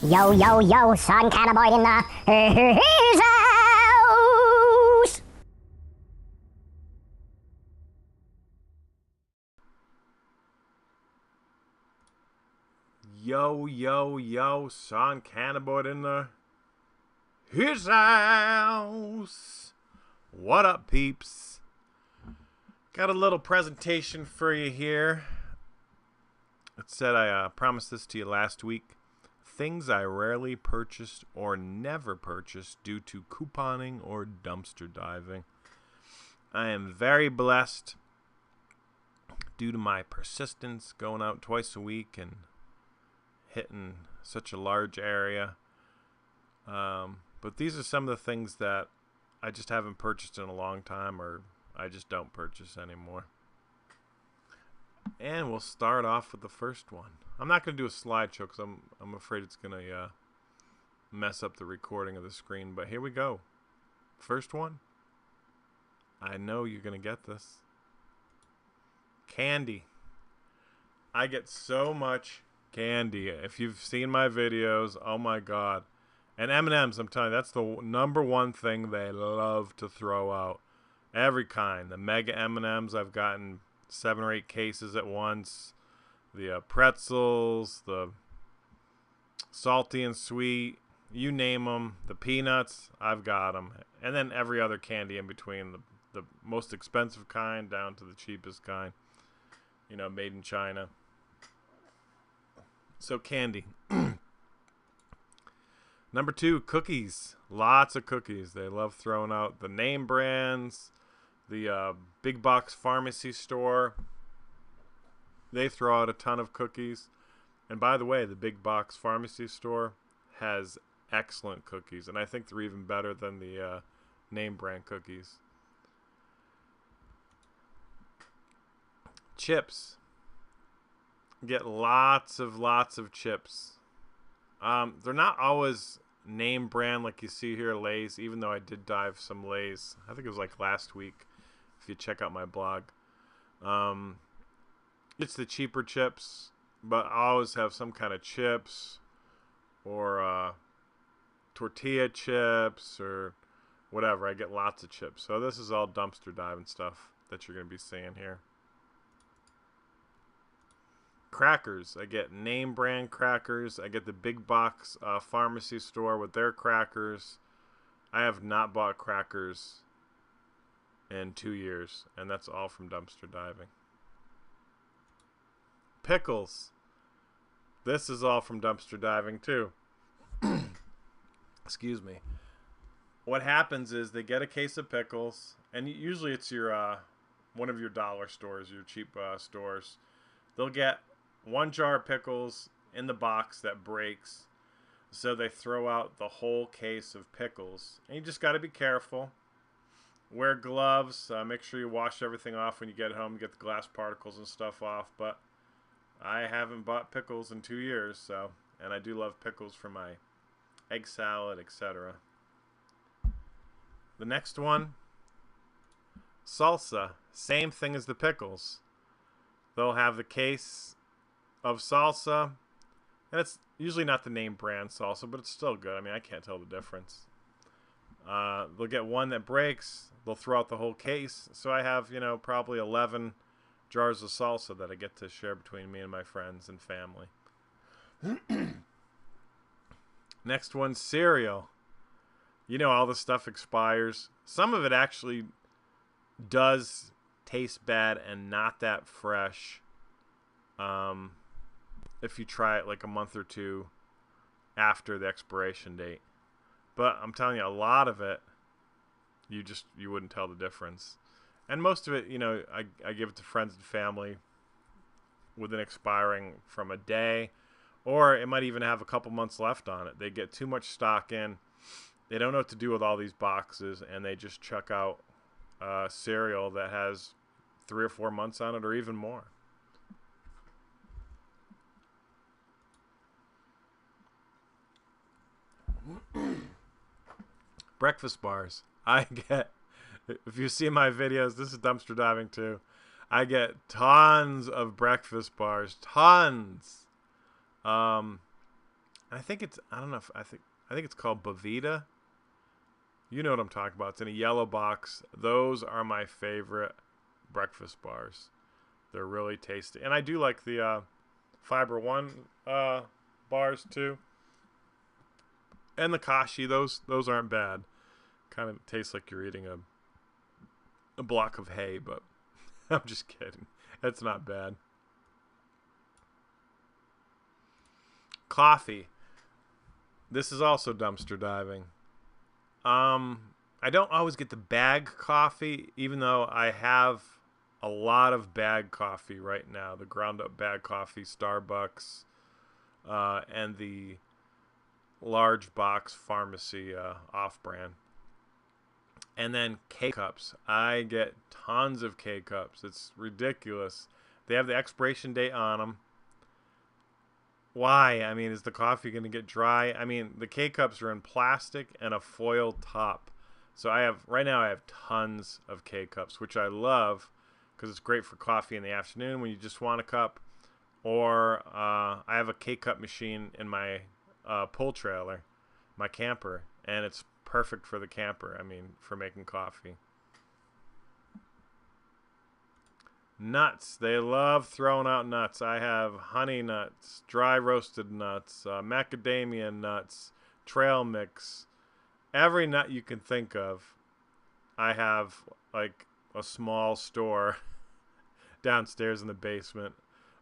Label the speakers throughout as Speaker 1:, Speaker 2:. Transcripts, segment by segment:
Speaker 1: Yo, yo, yo, son cannabis in the house.
Speaker 2: Yo, yo, yo, son cannabis in the his house. What up, peeps? Got a little presentation for you here. It said I promised this to you last week. Things I rarely purchased or never purchased due to couponing or dumpster diving. I am very blessed due to my persistence going out twice a week and hitting such a large area. But these are some of the things that I just haven't purchased in a long time, or I just don't purchase anymore. And we'll start off with the first one. I'm not going to do a slideshow because I'm afraid it's going to mess up the recording of the screen. But here we go. First one. I know you're going to get this. Candy. I get so much candy. If you've seen my videos, oh my god. And M&M's, I'm telling you, that's the number one thing they love to throw out. Every kind. The mega M&M's, I've gotten 7 or 8 cases at once. The pretzels, the salty and sweet, you name them. The peanuts, I've got them. And then every other candy in between, the most expensive kind down to the cheapest kind. You know, made in China. So candy. Number 2, cookies. Lots of cookies. They love throwing out the name brands. The big box pharmacy store, they throw out a ton of cookies. And by the way, the big box pharmacy store has excellent cookies. And I think they're even better than the name brand cookies. Chips. Get lots of chips. They're not always name brand like you see here, Lay's, even though I did dive some Lay's. I think it was like last week, if you check out my blog. It's the cheaper chips, but I always have some kind of chips or tortilla chips or whatever. I get lots of chips. So this is all dumpster diving stuff that you're going to be seeing here. Crackers. I get name brand crackers. I get the big box pharmacy store with their crackers. I have not bought crackers in 2 years, and that's all from dumpster diving. Pickles. This is all from dumpster diving too. Excuse me. What happens is they get a case of pickles, and usually it's your one of your dollar stores, your cheap stores. They'll get 1 jar of pickles in the box that breaks, so they throw out the whole case of pickles. And you just got to be careful. Wear gloves. Make sure you wash everything off when you get home. Get the glass particles and stuff off. But I haven't bought pickles in 2 years, so, and I do love pickles for my egg salad, etc. The next one, salsa. Same thing as the pickles. They'll have the case of salsa, and it's usually not the name brand salsa, but it's still good. I mean, I can't tell the difference. They'll get one that breaks. They'll throw out the whole case. So I have, you know, probably 11 jars of salsa that I get to share between me and my friends and family. Next one, cereal. You know, all the stuff expires. Some of it actually does taste bad and not that fresh. If you try it like a month or two after the expiration date. But I'm telling you, a lot of it, you wouldn't tell the difference. And most of it, you know, I give it to friends and family within expiring from a day, or it might even have a couple months left on it. They get too much stock in. They don't know what to do with all these boxes, and they just chuck out cereal that has 3 or 4 months on it, or even more. Breakfast bars. I get, if you see my videos, this is dumpster diving too. I get tons of breakfast bars. Tons. I think it's, I don't know if, I think it's called Bavita. You know what I'm talking about. It's in a yellow box. Those are my favorite breakfast bars. They're really tasty. And I do like the Fiber One bars too. And the Kashi, those aren't bad. Kind of tastes like you're eating a block of hay, but I'm just kidding. It's not bad. Coffee. This is also dumpster diving. I don't always get the bag coffee, even though I have a lot of bag coffee right now. The ground up bag coffee, Starbucks, and the large box pharmacy off-brand. And then K-Cups. I get tons of K-Cups. It's ridiculous. They have the expiration date on them. Why? I mean, is the coffee going to get dry? I mean, the K-Cups are in plastic and a foil top. So right now I have tons of K-Cups, which I love because it's great for coffee in the afternoon when you just want a cup. Or I have a K-Cup machine in my pull trailer, my camper, and it's perfect for the camper. I mean, for making coffee. Nuts. They love throwing out nuts. I have honey nuts, dry roasted nuts, macadamia nuts, trail mix. Every nut you can think of. I have like a small store downstairs in the basement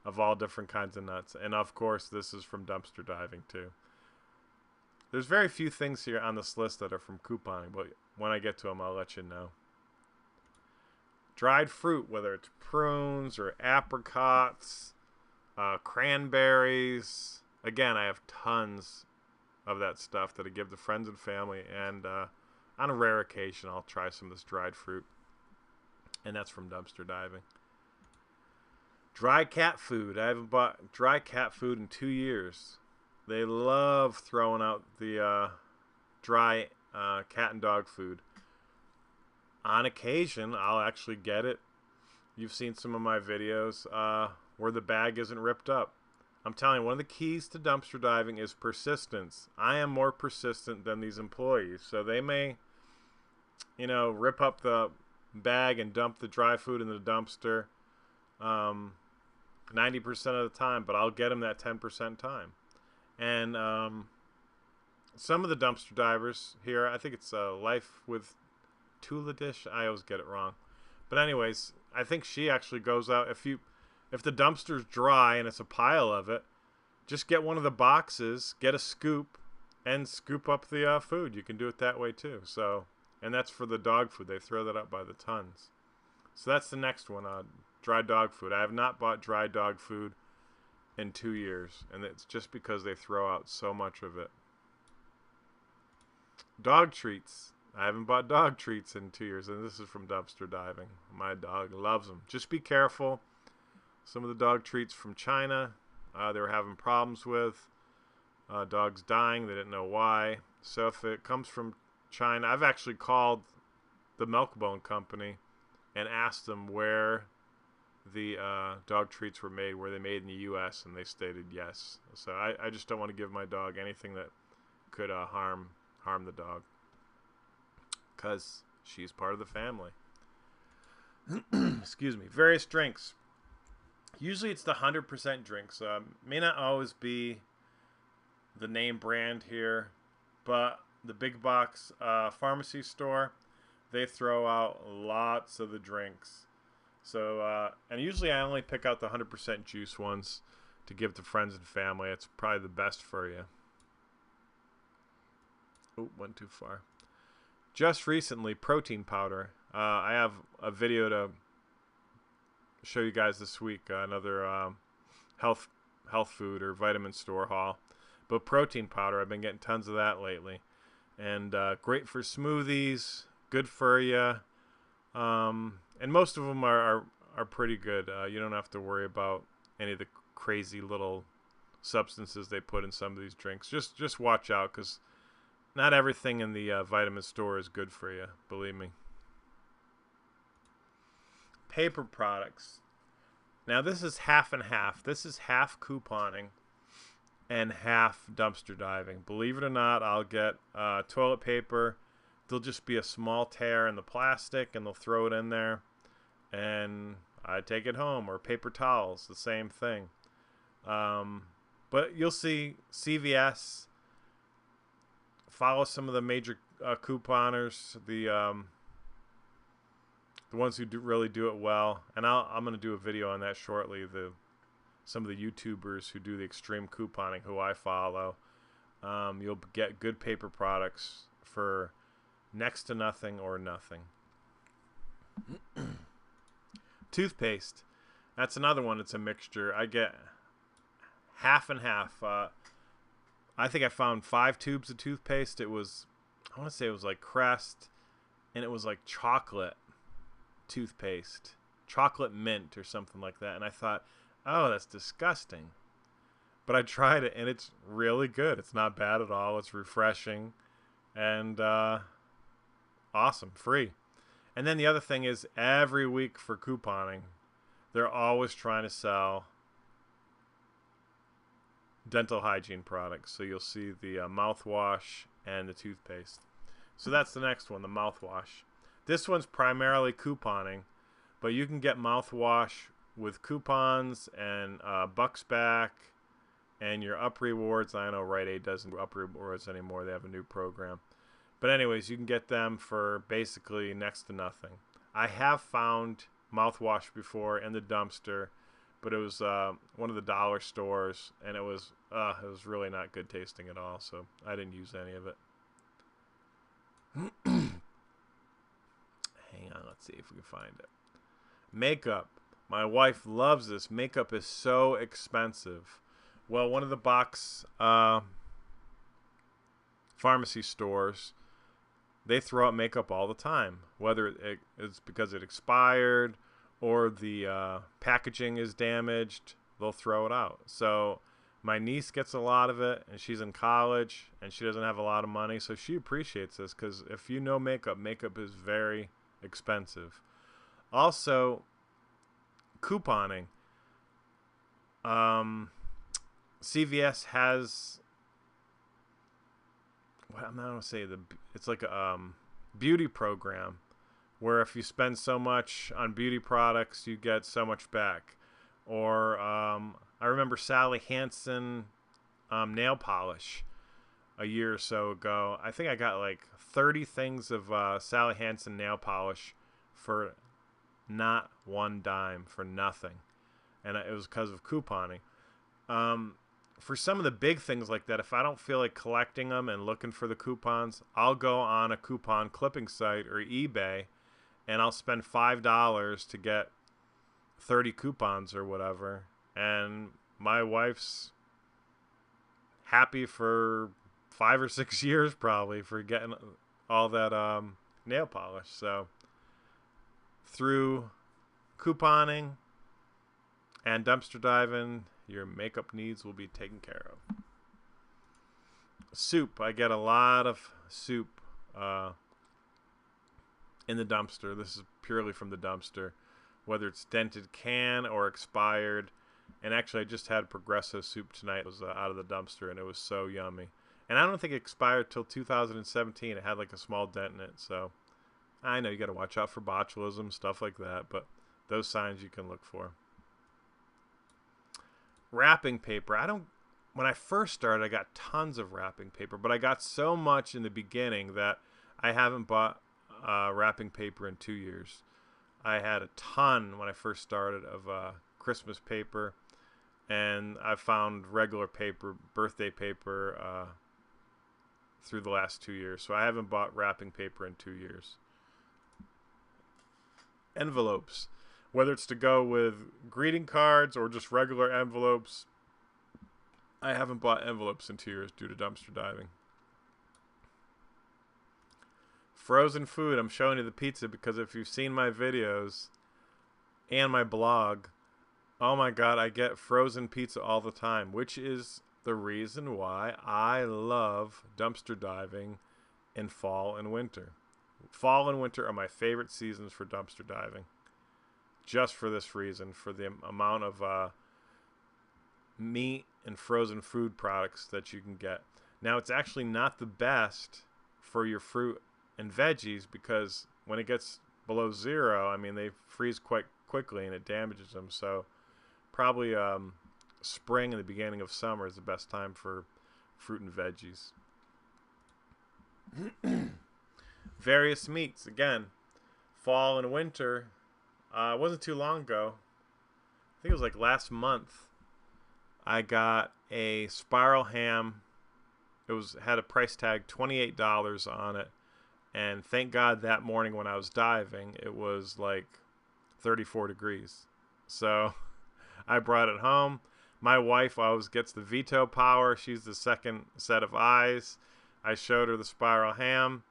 Speaker 2: of all different kinds of nuts. And of course, this is from dumpster diving too. There's very few things here on this list that are from couponing, but when I get to them, I'll let you know. Dried fruit, whether it's prunes or apricots, cranberries. Again, I have tons of that stuff that I give to friends and family. And on a rare occasion, I'll try some of this dried fruit. And that's from dumpster diving. Dry cat food. I haven't bought dry cat food in 2 years. They love throwing out the dry cat and dog food. On occasion, I'll actually get it. You've seen some of my videos where the bag isn't ripped up. I'm telling you, one of the keys to dumpster diving is persistence. I am more persistent than these employees. So they may, rip up the bag and dump the dry food in the dumpster 90% of the time, but I'll get them that 10% time. And some of the dumpster divers here, I think it's Life with Tula Dish. I always get it wrong. But anyways, I think she actually goes out. If the dumpster's dry and it's a pile of it, just get one of the boxes, get a scoop, and scoop up the food. You can do it that way too. So, and that's for the dog food. They throw that up by the tons. So that's the next one, dry dog food. I have not bought dry dog food in 2 years, and it's just because they throw out so much of it. Dog treats. I haven't bought dog treats in 2 years, and this is from dumpster diving. My dog loves them. Just be careful. Some of the dog treats from China, they were having problems with. Dogs dying. They didn't know why. So if it comes from China, I've actually called the Milk-Bone company and asked them where the dog treats were made. Were they made in the U.S.? And they stated yes. So I just don't want to give my dog anything that could harm the dog, because she's part of the family. Excuse me. Various drinks. Usually it's the 100% drinks. May not always be the name brand here, but the big box pharmacy store, they throw out lots of the drinks. So, and usually I only pick out the 100% juice ones to give to friends and family. It's probably the best for you. Oh, went too far. Just recently, protein powder. I have a video to show you guys this week. Another health food or vitamin store haul. But protein powder, I've been getting tons of that lately. And great for smoothies, good for you. And most of them are pretty good. You don't have to worry about any of the crazy little substances they put in some of these drinks. Just watch out, because not everything in the vitamin store is good for you, believe me. Paper products. Now this is half and half. This is half couponing, and half dumpster diving. Believe it or not, I'll get toilet paper. There'll just be a small tear in the plastic, and they'll throw it in there, and I take it home. Or paper towels, the same thing. But you'll see CVS, follow some of the major couponers, the ones who really do it well. And I'm going to do a video on that shortly. Some of the YouTubers who do the extreme couponing, who I follow. You'll get good paper products for next to nothing or nothing. Toothpaste. That's another one. It's a mixture. I get half and half. I think I found 5 tubes of toothpaste. It was, I want to say it was like Crest, and it was like chocolate toothpaste. Chocolate mint or something like that. And I thought, oh, that's disgusting. But I tried it, and it's really good. It's not bad at all. It's refreshing. And awesome. Free. And then the other thing is, every week for couponing, they're always trying to sell dental hygiene products. So you'll see the mouthwash and the toothpaste. So that's the next one, the mouthwash. This one's primarily couponing, but you can get mouthwash with coupons and bucks back and your up rewards. I know Rite Aid doesn't do up rewards anymore. They have a new program. But anyways, you can get them for basically next to nothing. I have found mouthwash before in the dumpster, but it was one of the dollar stores, and it was really not good tasting at all, so I didn't use any of it. Hang on, let's see if we can find it. Makeup. My wife loves this. Makeup is so expensive. Well, one of the box pharmacy stores, they throw out makeup all the time, whether it's because it expired or the packaging is damaged. They'll throw it out. So my niece gets a lot of it, and she's in college, and she doesn't have a lot of money, so she appreciates this, because if you know makeup, makeup is very expensive. Also, couponing. CVS has, I'm not going to say, it's like a beauty program where if you spend so much on beauty products, you get so much back. Or I remember Sally Hansen nail polish a year or so ago. I think I got like 30 things of Sally Hansen nail polish for not one dime, for nothing. And it was because of couponing. For some of the big things like that, if I don't feel like collecting them and looking for the coupons, I'll go on a coupon clipping site or eBay, and I'll spend $5 to get 30 coupons or whatever. And my wife's happy for 5 or 6 years probably for getting all that nail polish. So through couponing and dumpster diving, your makeup needs will be taken care of. Soup. I get a lot of soup in the dumpster. This is purely from the dumpster, whether it's dented can or expired. And actually, I just had Progresso soup tonight. It was out of the dumpster, and it was so yummy. And I don't think it expired till 2017. It had like a small dent in it. So I know you got to watch out for botulism, stuff like that. But those signs you can look for. Wrapping paper. When I first started, I got tons of wrapping paper, but I got so much in the beginning that I haven't bought wrapping paper in 2 years. I had a ton when I first started of Christmas paper, and I found regular paper, birthday paper, through the last 2 years. So I haven't bought wrapping paper in 2 years. Envelopes. Whether it's to go with greeting cards or just regular envelopes, I haven't bought envelopes in 2 years due to dumpster diving. Frozen food. I'm showing you the pizza because if you've seen my videos and my blog, oh my god, I get frozen pizza all the time, which is the reason why I love dumpster diving in fall and winter. Fall and winter are my favorite seasons for dumpster diving. Just for this reason, for the amount of meat and frozen food products that you can get. Now, it's actually not the best for your fruit and veggies because when it gets below 0, I mean, they freeze quite quickly and it damages them. So probably spring and the beginning of summer is the best time for fruit and veggies. Various meats. Again, fall and winter. It wasn't too long ago. I think it was like last month. I got a spiral ham. It had a price tag $28 on it. And thank God that morning when I was diving, it was like 34 degrees. So I brought it home. My wife always gets the veto power. She's the second set of eyes. I showed her the spiral ham.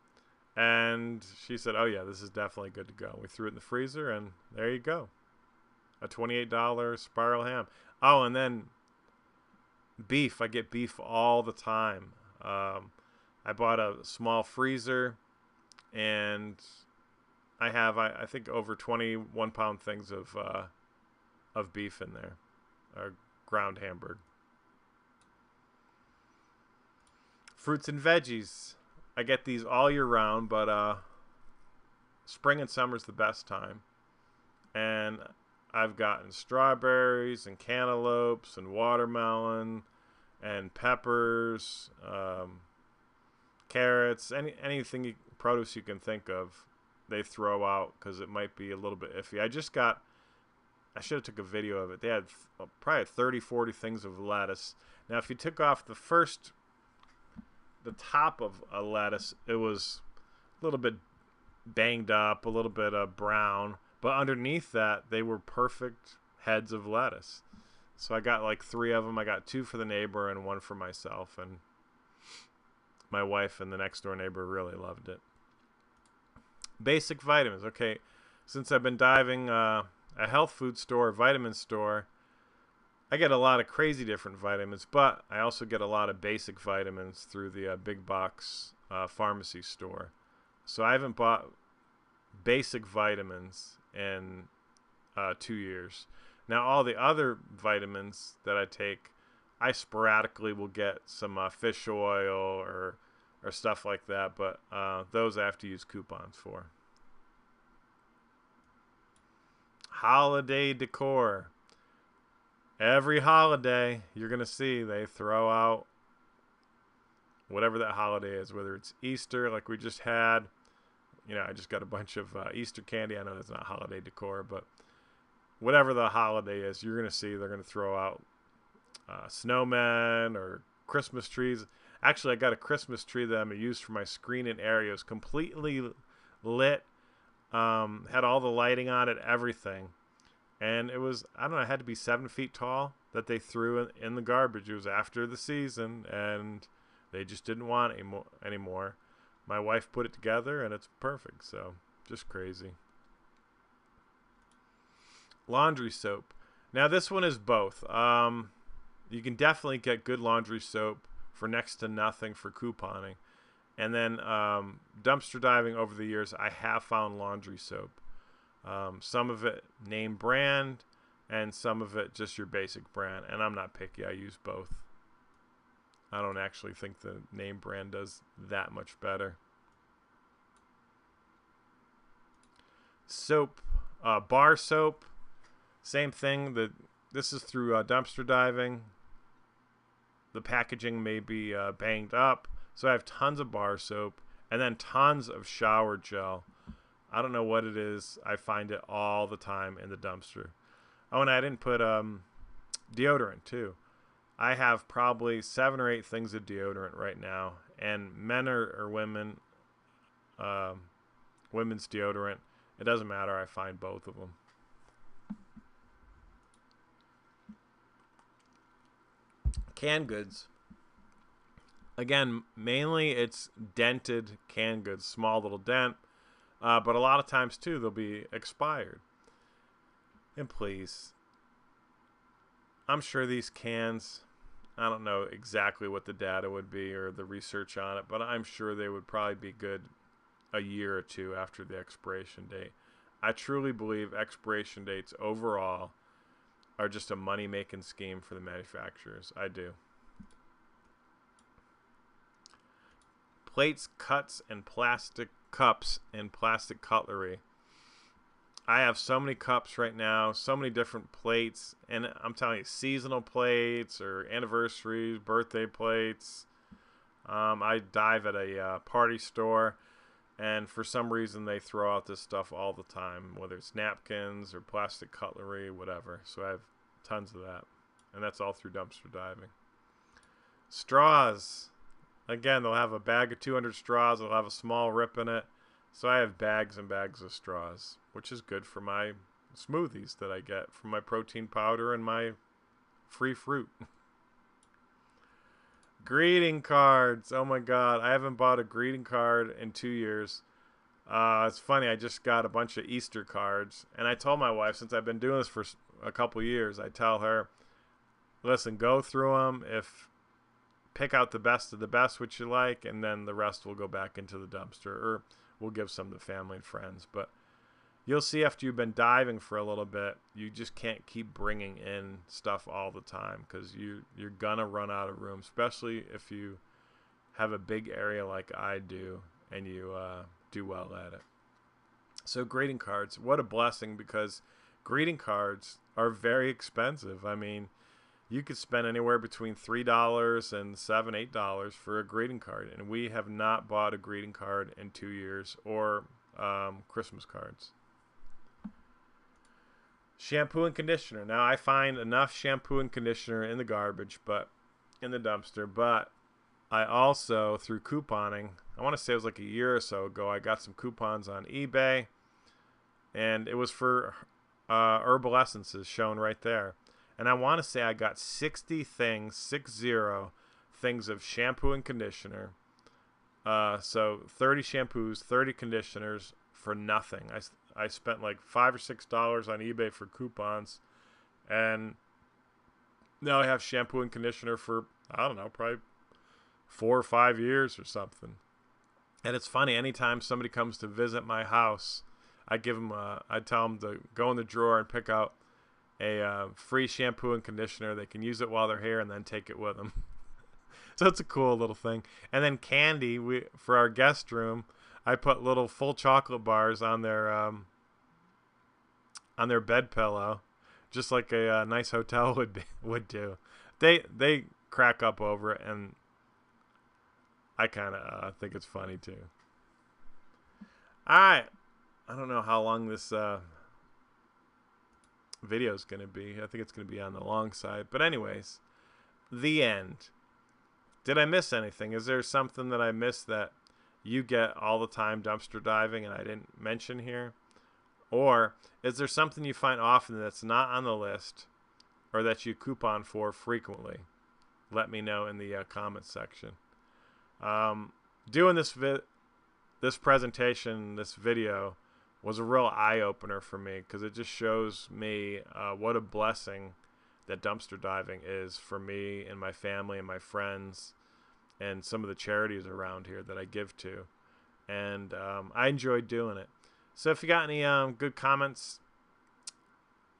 Speaker 2: And she said, oh, yeah, this is definitely good to go. We threw it in the freezer, and there you go. A $28 spiral ham. Oh, and then beef. I get beef all the time. I bought a small freezer, and I have, I think, over 21-pound things of beef in there. Ground hamburger. Fruits and veggies. I get these all year round, but spring and summer is the best time. And I've gotten strawberries and cantaloupes and watermelon and peppers, carrots, anything produce you can think of, they throw out because it might be a little bit iffy. I should have took a video of it. They had probably 30, 40 things of lettuce. Now, if you took off the top of a lettuce, it was a little bit banged up, a little bit brown, but underneath that, they were perfect heads of lettuce. So I got like 3 of them. I got 2 for the neighbor and 1 for myself, and my wife and the next door neighbor really loved it. Basic vitamins. Okay, since I've been diving a health food store, vitamin store, I get a lot of crazy different vitamins, but I also get a lot of basic vitamins through the big box pharmacy store. So I haven't bought basic vitamins in 2 years. Now, all the other vitamins that I take, I sporadically will get some fish oil or stuff like that, but those I have to use coupons for. Holiday decor. Every holiday, you're going to see they throw out whatever that holiday is, whether it's Easter, like we just had. You know, I just got a bunch of Easter candy. I know that's not holiday decor, but whatever the holiday is, you're going to see they're going to throw out snowmen or Christmas trees. Actually, I got a Christmas tree that I'm going to use for my screen in area. It was completely lit, had all the lighting on it, everything. And it was, I don't know, it had to be 7 feet tall that they threw in the garbage. It was after the season, and they just didn't want it anymore. My wife put it together, and it's perfect. So, just crazy. Laundry soap. Now, this one is both. You can definitely get good laundry soap for next to nothing for couponing. And then dumpster diving over the years, I have found laundry soap. Some of it name brand, and some of it just your basic brand. And I'm not picky. I use both. I don't actually think the name brand does that much better. Soap, bar soap, same thing. This is through dumpster diving. The packaging may be banged up. So I have tons of bar soap and then tons of shower gel. I don't know what it is. I find it all the time in the dumpster. Oh, and I didn't put deodorant too. I have probably 7 or 8 things of deodorant right now. And men or women, women's deodorant, it doesn't matter. I find both of them. Canned goods. Again, mainly it's dented canned goods, small little dent. But a lot of times, too, they'll be expired. And please, I'm sure these cans, I don't know exactly what the data would be or the research on it, but I'm sure they would probably be good a year or 2 after the expiration date. I truly believe expiration dates overall are just a money-making scheme for the manufacturers. I do. Plates, cuts, and plastic cups and plastic cutlery. I have so many cups right now, so many different plates, and I'm telling you, seasonal plates or anniversaries, birthday plates. I dive at a party store, and for some reason they throw out this stuff all the time, whether it's napkins or plastic cutlery, whatever. So I have tons of that, and that's all through dumpster diving. Straws. Again, they'll have a bag of 200 straws. They'll have a small rip in it. So I have bags and bags of straws, which is good for my smoothies that I get from my protein powder and my free fruit. Greeting cards. Oh my God. I haven't bought a greeting card in 2 years. It's funny. I just got a bunch of Easter cards. And I told my wife, since I've been doing this for a couple years, I tell her, listen, go through them. Pick out the best of the best, which you like, and then the rest will go back into the dumpster, or we'll give some to family and friends. But you'll see after you've been diving for a little bit, you just can't keep bringing in stuff all the time because you're gonna run out of room, especially if you have a big area like I do and you do well at it. So greeting cards, what a blessing, because greeting cards are very expensive. I mean, you could spend anywhere between $3 and $7, $8 for a greeting card. And we have not bought a greeting card in 2 years, or Christmas cards. Shampoo and conditioner. Now, I find enough shampoo and conditioner in the garbage, but in the dumpster. But I also, through couponing, I want to say it was like a year or so ago, I got some coupons on eBay. And it was for herbal essences shown right there. And I want to say I got 60 things, 60 things of shampoo and conditioner. So 30 shampoos, 30 conditioners for nothing. I spent like $5 or $6 on eBay for coupons. And now I have shampoo and conditioner for, I don't know, probably 4 or 5 years or something. And it's funny, anytime somebody comes to visit my house, I tell them to go in the drawer and pick out a free shampoo and conditioner. They can use it while they're here and then take it with them. So it's a cool little thing. And then candy, for our guest room, I put little full chocolate bars on their bed pillow, just like a nice hotel would do. They crack up over it, and I kind of think it's funny too. All right, I don't know how long this video is going to be. I think it's going to be on the long side. But anyways, the end. Did I miss anything? Is there something that I missed that you get all the time dumpster diving and I didn't mention here? Or is there something you find often that's not on the list or that you coupon for frequently? Let me know in the comments section. Doing this presentation, this video, was a real eye-opener for me because it just shows me what a blessing that dumpster diving is for me and my family and my friends and some of the charities around here that I give to. And I enjoyed doing it. So if you got any good comments,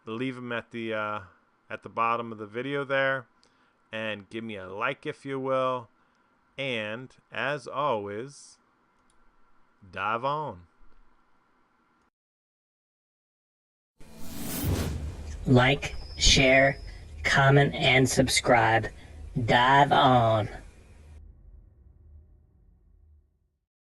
Speaker 2: leave them at the bottom of the video there. And give me a like if you will. And as always, dive on.
Speaker 3: Like, share, comment, and subscribe. Dive on.